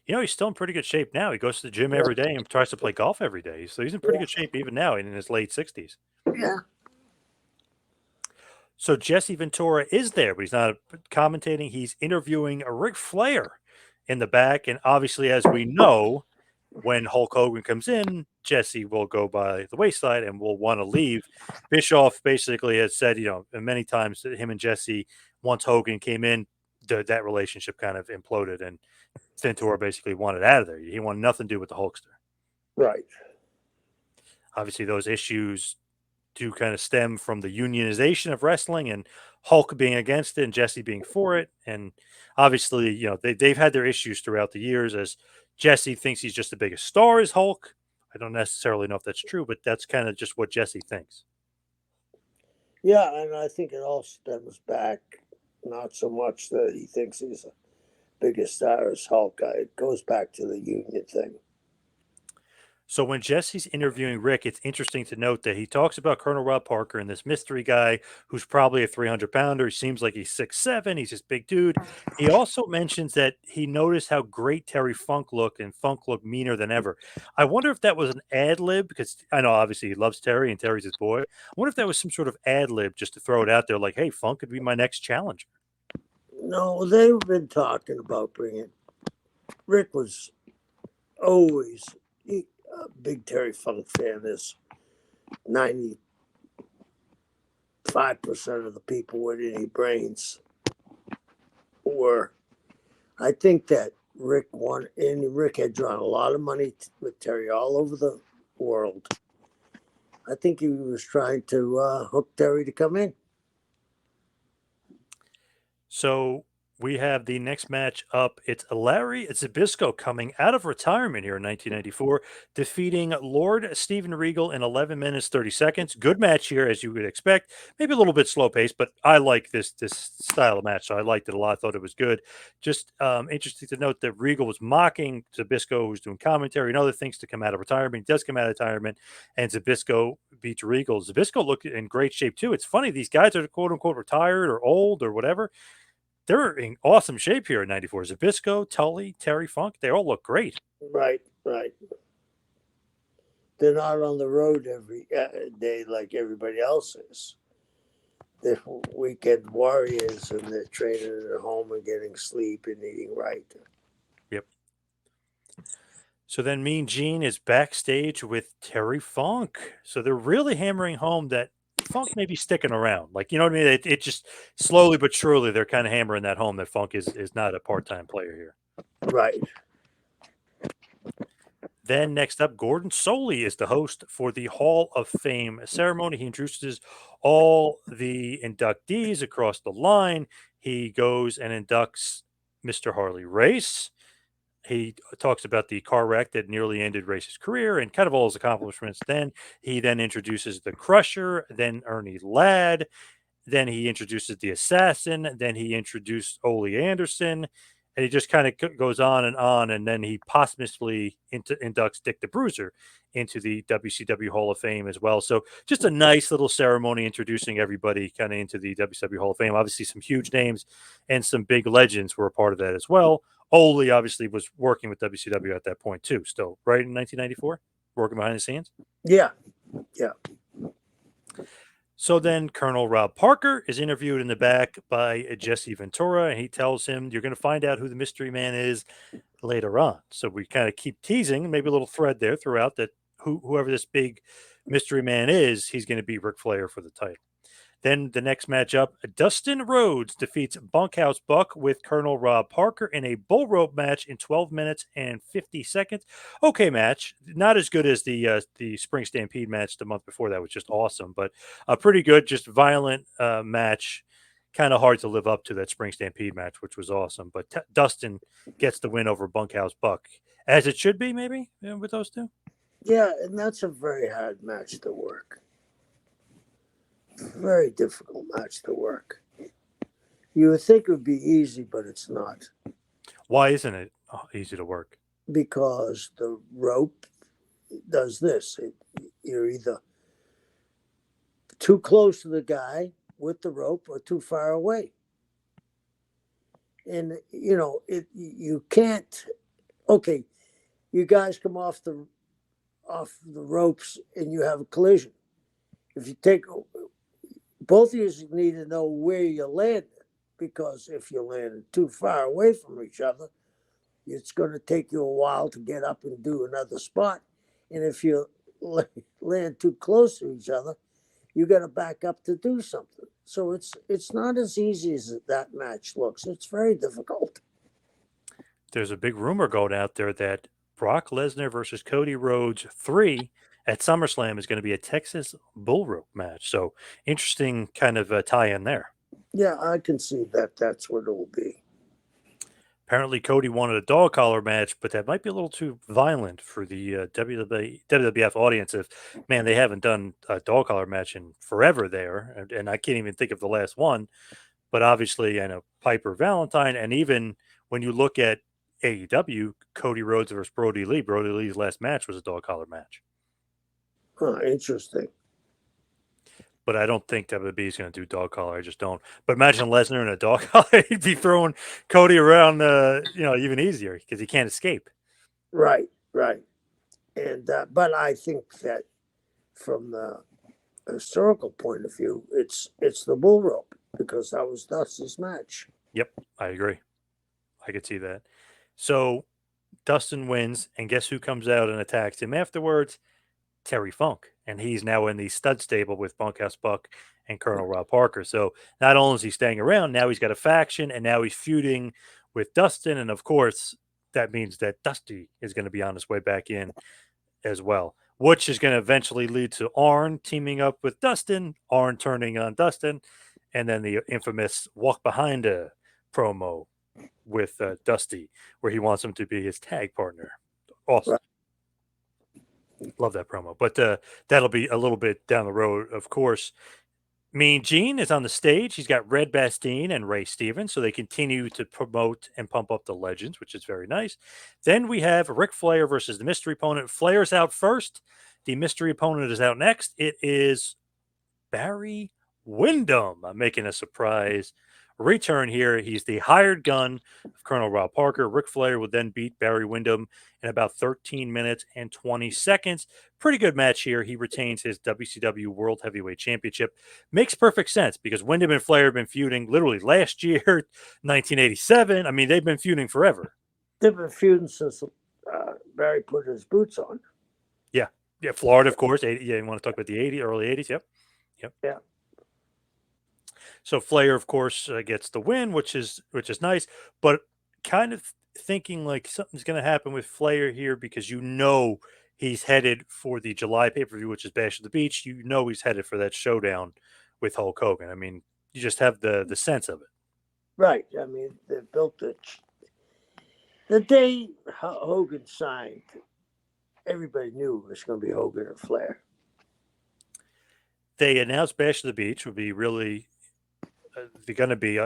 He's still in pretty good shape now. He goes to the gym Yeah. every day and tries to play golf every day. So he's in pretty Yeah. good shape even now in his late 60s. Yeah. So Jesse Ventura is there, but he's not commentating. He's interviewing a Ric Flair in the back. And obviously, as we know, when Hulk Hogan comes in, Jesse will go by the wayside and will want to leave. Bischoff basically has said, many times that him and Jesse, once Hogan came in, that relationship kind of imploded, and Ventura basically wanted out of there. He wanted nothing to do with the Hulkster. Right. Obviously, those issues do kind of stem from the unionization of wrestling and Hulk being against it and Jesse being for it. And obviously, they've had their issues throughout the years as Jesse thinks he's just the biggest star as Hulk. I don't necessarily know if that's true, but that's kind of just what Jesse thinks. Yeah, and I think it all stems back not so much that he thinks he's the biggest star as Hulk. It goes back to the union thing. So when Jesse's interviewing Rick, it's interesting to note that he talks about Colonel Rob Parker and this mystery guy who's probably a 300-pounder. He seems like he's 6'7". He's this big dude. He also mentions that he noticed how great Terry Funk looked, and Funk looked meaner than ever. I wonder if that was an ad lib, because I know obviously he loves Terry and Terry's his boy. I wonder if that was some sort of ad lib just to throw it out there, like, hey, Funk could be my next challenger. No, they've been talking about bringing. Rick was always a big Terry Funk fan. Is 95% of the people with any brains were. I think that Rick won, and Rick had drawn a lot of money with Terry all over the world. I think he was trying to hook Terry to come in. So we have the next match up. It's Larry Zbyszko coming out of retirement here in 1994, defeating Lord Steven Regal in 11 minutes 30 seconds. Good match here, as you would expect. Maybe a little bit slow paced, but I like this style of match, so I liked it a lot. I thought it was good. Just interesting to note that Regal was mocking Zbyszko, who was doing commentary and other things to come out of retirement. He does come out of retirement, and Zbyszko beats Regal. Zbyszko looked in great shape too. It's funny, these guys are quote unquote retired or old or whatever. They're in awesome shape here in '94. Zbyszko, Tully, Terry Funk, they all look great. Right. They're not on the road every day like everybody else is. They're weekend warriors, and they're training at home and getting sleep and eating right. Yep. So then Mean Gene is backstage with Terry Funk. So they're really hammering home that Funk may be sticking around. Like, you know what I mean? It just slowly but surely they're kind of hammering that home that Funk is not a part-time player here. Right. Then next up, Gordon Soley is the host for the Hall of Fame ceremony. He introduces all the inductees across the line. He goes and inducts Mr. Harley Race, He talks about the car wreck that nearly ended Race's career and kind of all his accomplishments. He then introduces the Crusher, then Ernie Ladd, then he introduces the Assassin, then he introduced Ole Anderson, and he just kind of goes on, and then he posthumously inducts Dick the Bruiser into the WCW Hall of Fame as well. So just a nice little ceremony introducing everybody kind of into the WCW Hall of Fame. Obviously, some huge names and some big legends were a part of that as well. Ole obviously was working with WCW at that point too, still right in 1994, working behind the scenes. Yeah, yeah. So then Colonel Rob Parker is interviewed in the back by Jesse Ventura, and he tells him, "You're going to find out who the mystery man is later on." So we kind of keep teasing, maybe a little thread there throughout that whoever this big mystery man is, he's going to beat Ric Flair for the title. Then the next matchup, Dustin Rhodes defeats Bunkhouse Buck with Colonel Rob Parker in a bull rope match in 12 minutes and 50 seconds. Okay, match. Not as good as the Spring Stampede match the month before. That was just awesome, but a pretty good, just violent match. Kind of hard to live up to that Spring Stampede match, which was awesome. But Dustin gets the win over Bunkhouse Buck, as it should be, maybe, with those two. Yeah, and that's a very hard match to work. Very difficult match to work. You would think it would be easy, but it's not. Why isn't it easy to work? Because the rope does this. You're either too close to the guy with the rope or too far away. And, you can't, okay, you guys come off the ropes and you have a collision. If you take, both of you need to know where you landed, because if you landed too far away from each other, it's going to take you a while to get up and do another spot. And if you land too close to each other, you got to back up to do something. So it's not as easy as that match looks. It's very difficult. There's a big rumor going out there that Brock Lesnar versus Cody Rhodes 3 at SummerSlam is going to be a Texas bull rope match. So interesting kind of tie-in there. Yeah, I can see that that's what it will be. Apparently, Cody wanted a dog collar match, but that might be a little too violent for the WWF audience. If man, they haven't done a dog collar match in forever there, and I can't even think of the last one. But obviously, I know Piper Valentine, and even when you look at AEW, Cody Rhodes versus Brody Lee. Brody Lee's last match was a dog collar match. Interesting. But I don't think WWE is going to do dog collar. I just don't. But imagine Lesnar in a dog collar. He'd be throwing Cody around, even easier because he can't escape. Right, right. And but I think that from the historical point of view, it's the bull rope, because that was Dustin's match. Yep, I agree. I could see that. So Dustin wins, and guess who comes out and attacks him afterwards? Terry Funk, and he's now in the stud stable with Bunkhouse Buck and Colonel Rob Parker. So not only is he staying around, now he's got a faction, and now he's feuding with Dustin, and of course that means that Dusty is going to be on his way back in as well, which is going to eventually lead to Arn teaming up with Dustin, Arn turning on Dustin, and then the infamous walk behind a promo with Dusty, where he wants him to be his tag partner. Awesome. Right. Love that promo. But that'll be a little bit down the road, of course. Mean Gene is on the stage. He's got Red Bastien and Ray Stevens, so they continue to promote and pump up the legends, which is very nice. Then we have Ric Flair versus the mystery opponent. Flair's out first. The mystery opponent is out next. It is Barry Windham making a surprise return here. He's the hired gun of Colonel Rob Parker. Ric Flair would then beat Barry Windham in about 13 minutes and 20 seconds. Pretty good match here. He retains his WCW World Heavyweight Championship. Makes perfect sense because Windham and Flair have been feuding literally last year, 1987. I mean, they've been feuding forever. They've been feuding since Barry put his boots on. Yeah. Yeah. Florida, of course. 80, yeah. You want to talk about the early 80s? Yep. Yep. Yeah. So Flair, of course, gets the win, which is nice, but kind of thinking like something's going to happen with Flair here because he's headed for the July pay-per-view, which is Bash at the Beach. He's headed for that showdown with Hulk Hogan. I mean, you just have the sense of it. Right. I mean, they built it. The day Hogan signed, everybody knew it was going to be Hogan and Flair. They announced Bash of the Beach would be really they're going to be,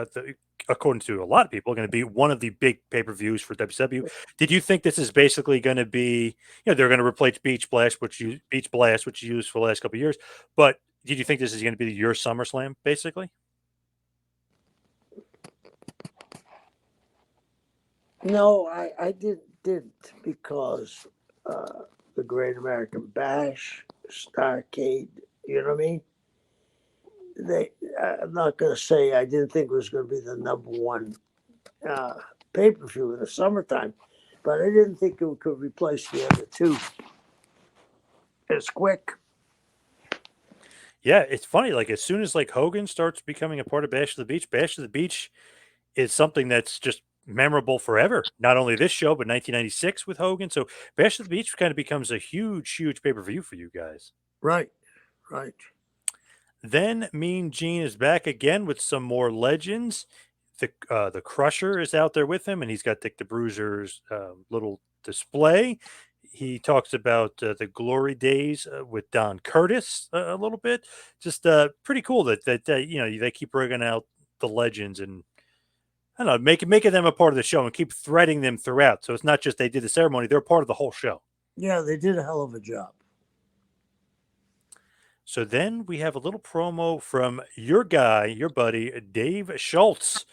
according to a lot of people, going to be one of the big pay-per-views for WCW. Did you think this is basically going to be, they're going to replace Beach Blast, which you used for the last couple of years, but did you think this is going to be your SummerSlam, basically? No, I didn't because the Great American Bash, Starcade, you know what I mean? I'm not going to say I didn't think it was going to be the number one uh, pay per view in the summertime, but I didn't think it could replace the other two as quick. Yeah, it's funny. Like as soon as like Hogan starts becoming a part of Bash of the Beach is something that's just memorable forever. Not only this show, but 1996 with Hogan. So Bash of the Beach kind of becomes a huge pay per view for you guys. Right, right. Then Mean Gene is back again with some more legends. The Crusher is out there with him, and he's got Dick the Bruiser's little display. He talks about the glory days with Don Curtis a little bit. Just pretty cool that they keep bringing out the legends and I don't know making them a part of the show and keep threading them throughout. So it's not just they did the ceremony; they're part of the whole show. Yeah, they did a hell of a job. So then we have a little promo from your guy, your buddy, Dave Schultz,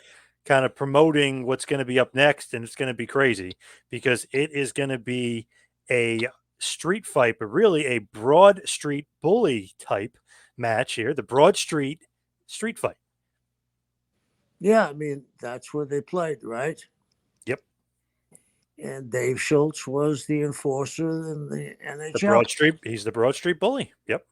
kind of promoting what's going to be up next. And it's going to be crazy because it is going to be a street fight, but really a Broad Street bully type match here. The Broad Street fight. Yeah, I mean, that's where they played, right? Yep. And Dave Schultz was the enforcer in the The NHL. He's the Broad Street bully. Yep.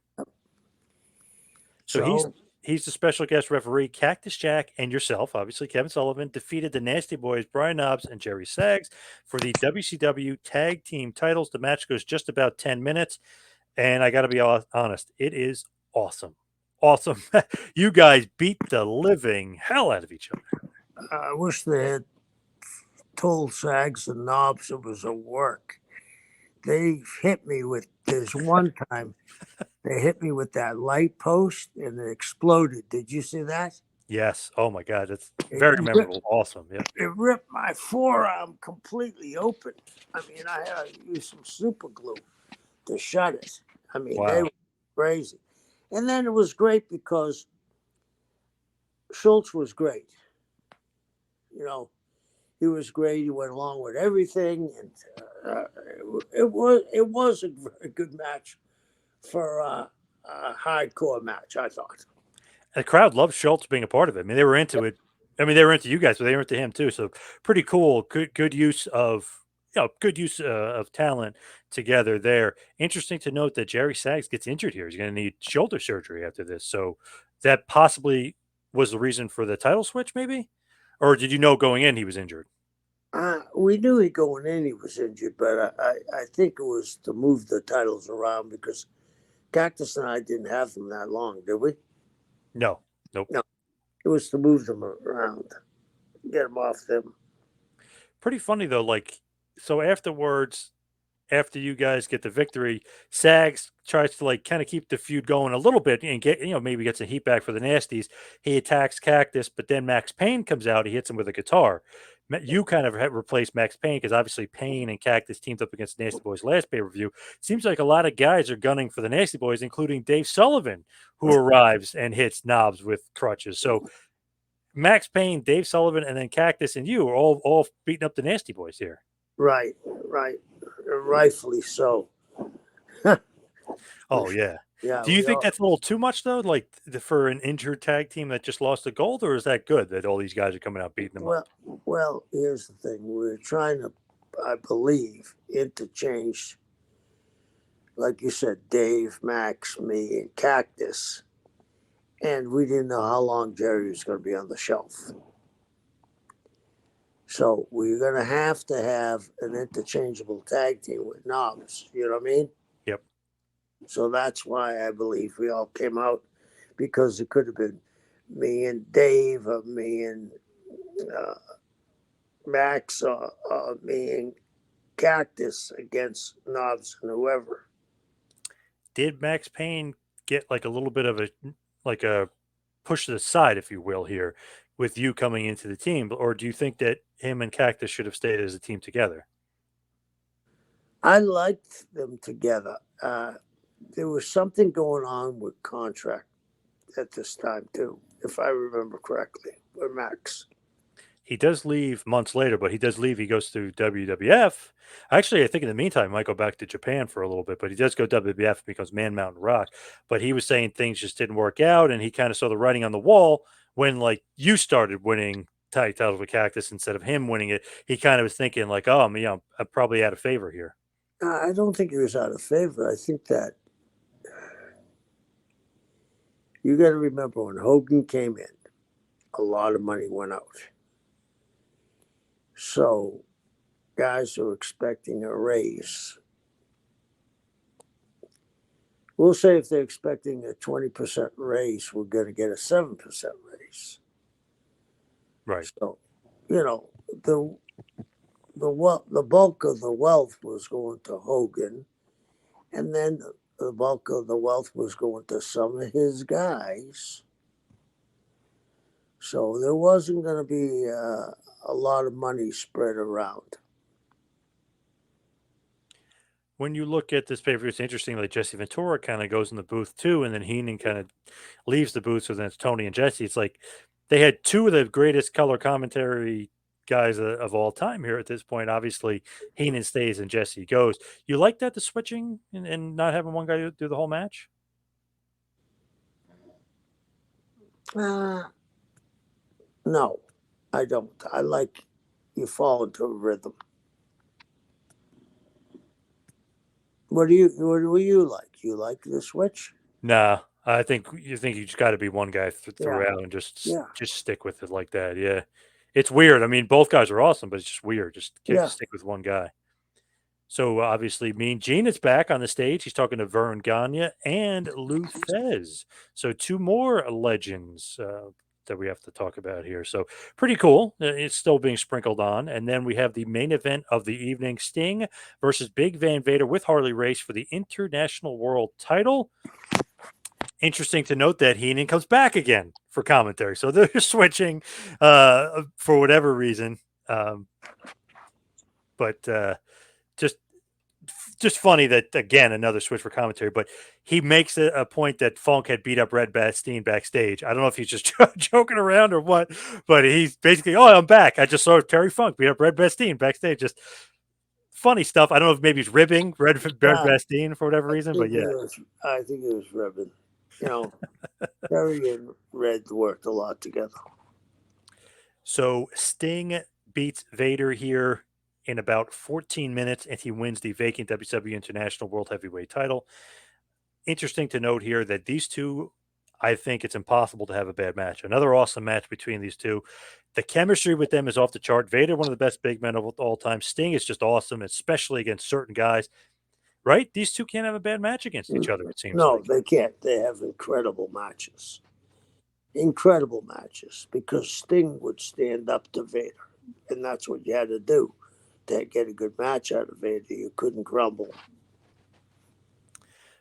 So So, he's the special guest referee. Cactus Jack and yourself, obviously Kevin Sullivan, defeated the Nasty Boys, Brian Knobbs and Jerry Sags for the WCW Tag Team titles. The match goes just about 10 minutes, and I got to be honest, it is awesome. Awesome. You guys beat the living hell out of each other. I wish they had told Sags and Knobs it was a work. They hit me with this one time. They hit me with that light post and it exploded. Did you see that? Yes. Oh my God, that's It very ripped, memorable. Awesome. Yeah. it ripped my forearm completely open. I mean, I had to use some super glue to shut it. I mean, they Wow. were crazy. And then it was great because Schultz was great. You know, he was great. He went along with everything, and it was a very good match for a hardcore match. I thought. The crowd loved Schultz being a part of it. I mean, they were into it. I mean, they were into you guys, but they were into him too. So pretty cool. Good use of good use of talent together there. Interesting to note that Jerry Sags gets injured here. He's going to need shoulder surgery after this. So that possibly was the reason for the title switch, maybe, or did you know going in he was injured? We knew he going in, he was injured, but I think it was to move the titles around because Cactus and I didn't have them that long, did we? No, nope. No, it was to move them around, get them off them. Pretty funny though. Like so afterwards, after you guys get the victory, Sags tries to like kind of keep the feud going a little bit and get maybe get some heat back for the Nasties. He attacks Cactus, but then Max Payne comes out. He hits him with a guitar. You kind of have replaced Max Payne because obviously Payne and Cactus teamed up against Nasty Boys last pay per view. Seems like a lot of guys are gunning for the Nasty Boys, including Dave Sullivan, who arrives and hits Knobs with crutches. So Max Payne, Dave Sullivan, and then Cactus and you are all beating up the Nasty Boys here. Right, right, rightfully so. Oh yeah. Yeah, Do you think that's a little too much though? Like for an injured tag team that just lost the gold, or is that good that all these guys are coming out beating them well, up? well. Here's the thing: we're trying to, I believe, interchange, like you said, Dave, Max, me, and Cactus, and we didn't know how long Jerry was going to be on the shelf. So we're going to have an interchangeable tag team with Knobs. You know what I mean? Yep. So that's why I believe we all came out because it could have been me and Dave or me and uh, Max, me and Cactus against Knobs and whoever. Did Max Payne get like a little bit of a push to the side, if you will, here with you coming into the team, or do you think that him and Cactus should have stayed as a team together? I liked them together. There was something going on with contract at this time too, if I remember correctly, with Max. He does leave months later, but he does leave. He goes to WWF. Actually, I think in the meantime, he might go back to Japan for a little bit, but he does go WWF and becomes Man Mountain Rock. But he was saying things just didn't work out, and he kind of saw the writing on the wall when, like, you started winning tag titles with Cactus instead of him winning it. He kind of was thinking, like, oh, I'm probably out of favor here. I don't think he was out of favor. I think that you got to remember when Hogan came in, a lot of money went out. So guys are expecting a raise. We'll say if they're expecting a 20% raise, we're going to get a 7% raise. Right. So, you know, the bulk of the wealth was going to Hogan, and then the bulk of the wealth was going to some of his guys. So there wasn't going to be a lot of money spread around. When you look at this paper, it's interesting. Like Jesse Ventura kind of goes in the booth too, and then Heenan kind of leaves the booth. So then it's Tony and Jesse. It's like they had two of the greatest color commentary guys of all time here at this point. Obviously, Heenan stays and Jesse goes. You like that, the switching and not having one guy do the whole match? Uh, no, I don't. I like you fall into a rhythm. What do you like? You like the switch? Nah, I think you just got to be one guy Yeah, throughout and just yeah, just stick with it like that. Yeah, it's weird. I mean, both guys are awesome, but it's just weird. Just can't yeah. just stick with one guy. So obviously, Mean Gene is back on the stage. He's talking to Vern Gagne and Lou Thez. So two more legends that we have to talk about here. So pretty cool. It's still being sprinkled on, and then we have the main event of the evening: Sting versus Big Van Vader with Harley Race for the International World Title. Interesting to note that Heenan comes back again for commentary. So they're switching for whatever reason. Um, but just just funny that again another switch for commentary, but he makes a point that Funk had beat up Red Bastien backstage. I don't know if he's just joking around or what, but he's basically, oh, I'm back. I just saw Terry Funk beat up Red Bastien backstage. Just funny stuff. I don't know if maybe he's ribbing Red Yeah, Bastien for whatever reason, but yeah. I think it was Ribbon. You know, Terry and Red worked a lot together. So Sting beats Vader here in about 14 minutes, and he wins the vacant WCW International World Heavyweight title. Interesting to note here that these two, I think it's impossible to have a bad match. Another awesome match between these two. The chemistry with them is off the chart. Vader, one of the best big men of all time. Sting is just awesome, especially against certain guys. Right? These two can't have a bad match against each other, it seems No, like. they can't. They have incredible matches. Incredible matches because Sting would stand up to Vader, and that's what you had to do to get a good match out of Vader. You couldn't grumble.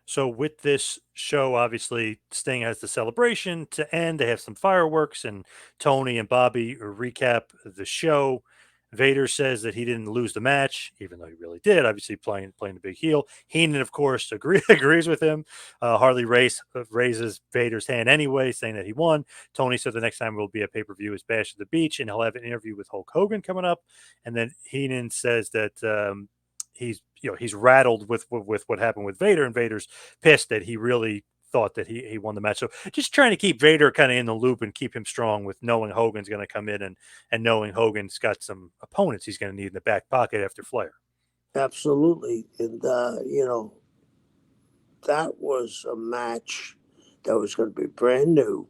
So with this show, obviously, Sting has the celebration to end. They have some fireworks, and Tony and Bobby recap the show. Vader says that he didn't lose the match, even though he really did. Obviously, playing the big heel. Heenan, of course, agrees with him. Harley Race raises Vader's hand anyway, saying that he won. Tony said the next time will be a pay per view is Bash at the Beach, and he'll have an interview with Hulk Hogan coming up. And then Heenan says that he's rattled with what happened with Vader, and Vader's pissed that he really thought that he won the match. So just trying to keep Vader kind of in the loop and keep him strong with knowing Hogan's going to come in and knowing Hogan's got some opponents he's going to need in the back pocket after Flair. Absolutely. And, that was a match that was going to be brand new,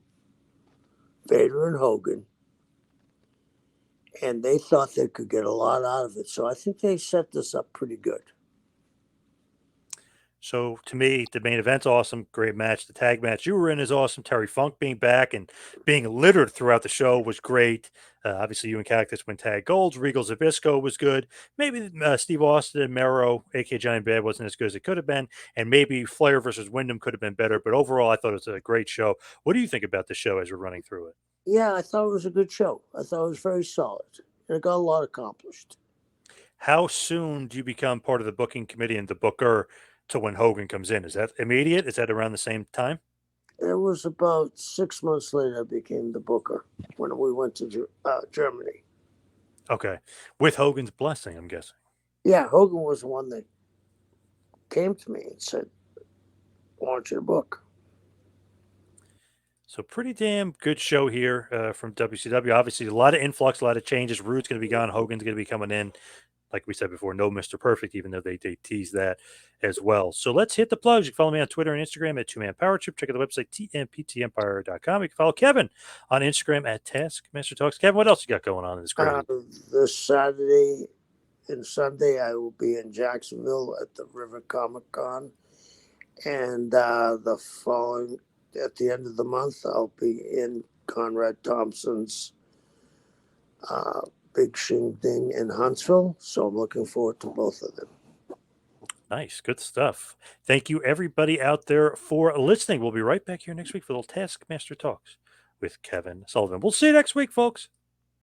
Vader and Hogan. And they thought they could get a lot out of it. So I think they set this up pretty good. So to me, the main event's awesome. Great match. The tag match you were in is awesome. Terry Funk being back and being littered throughout the show was great. Obviously, you and Cactus win tag golds. Regal Zabisco was good. Maybe Steve Austin and Mero, aka Johnny Bad, wasn't as good as it could have been. And maybe Flair versus Wyndham could have been better. But overall, I thought it was a great show. What do you think about the show as we're running through it? Yeah, I thought it was a good show. I thought it was very solid, and it got a lot accomplished. How soon do you become part of the booking committee and the booker to when Hogan comes in? Is that immediate? Is that around the same time? It was about 6 months later I became the booker when we went to Germany. Okay. With Hogan's blessing, I'm guessing. Yeah, Hogan was the one that came to me and said, "I want you to book." So pretty damn good show here from WCW. Obviously, a lot of influx, a lot of changes. Rude's going to be gone. Hogan's going to be coming in. Like we said before, no Mr. Perfect, even though they tease that as well. So let's hit the plugs. You can follow me on Twitter and Instagram at 2Man Power Trip. Check out the website, tmptempire.com. You can follow Kevin on Instagram at Taskmaster Talks. Kevin, what else you got going on in this crazy? This Saturday and Sunday, I will be in Jacksonville at the River Comic Con. And the following, at the end of the month, I'll be in Conrad Thompson's Big Shindig in Huntsville. So I'm looking forward to both of them. Nice. Good stuff. Thank you, everybody out there, for listening. We'll be right back here next week for the Taskmaster Talks with Kevin Sullivan. We'll see you next week, folks.